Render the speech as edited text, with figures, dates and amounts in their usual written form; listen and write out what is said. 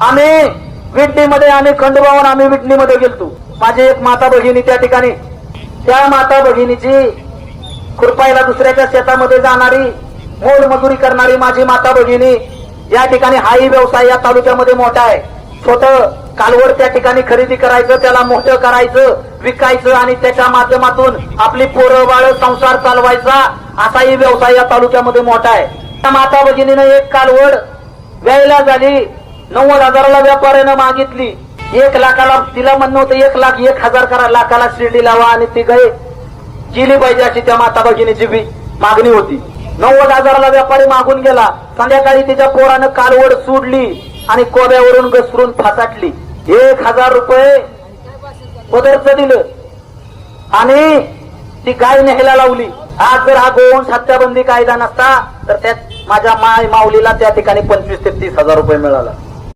आम्ही विटणीमध्ये आम्ही खंडोबावन आम्ही विटणीमध्ये गेलतो. माझी एक माता भगिनी त्या ठिकाणी, त्या माता भगिनीची खुरपायला दुसऱ्याच्या शेतामध्ये जाणारी मोलमजुरी करणारी माझी माता भगिनी या ठिकाणी हाही व्यवसाय या तालुक्यामध्ये मोठा आहे. छोटं कालवड त्या ठिकाणी खरेदी करायचं, त्याला मोठं करायचं, विकायचं आणि त्याच्या माध्यमातून आपली पोरं बाळ संसार चालवायचा असाही व्यवसाय या तालुक्यामध्ये मोठा आहे. त्या माता भगिनीनं एक कालवड व्यायला झाली 90,000ला व्यापाऱ्यानं मागितली. 1 लाखाला तिला म्हणणं होतं 1,01,000 करा, लाखाला शिर्डी लावा आणि ती गाय केली पाहिजे अशी त्या माता भगिनीची मागणी होती. 90,000ला व्यापारी मागून गेला. संध्याकाळी तिच्या पोरानं कालवड सोडली आणि कोब्यावरून घसरून फासाटली. 1,000 रुपये पदरचं दिलं आणि ती गाय न्यायला लावली. आज जर हा गोवंश हत्याबंदी कायदा नसता तर त्यात माझ्या माय माऊलीला त्या ठिकाणी 25,000 ते 30,000 रुपये मिळाला.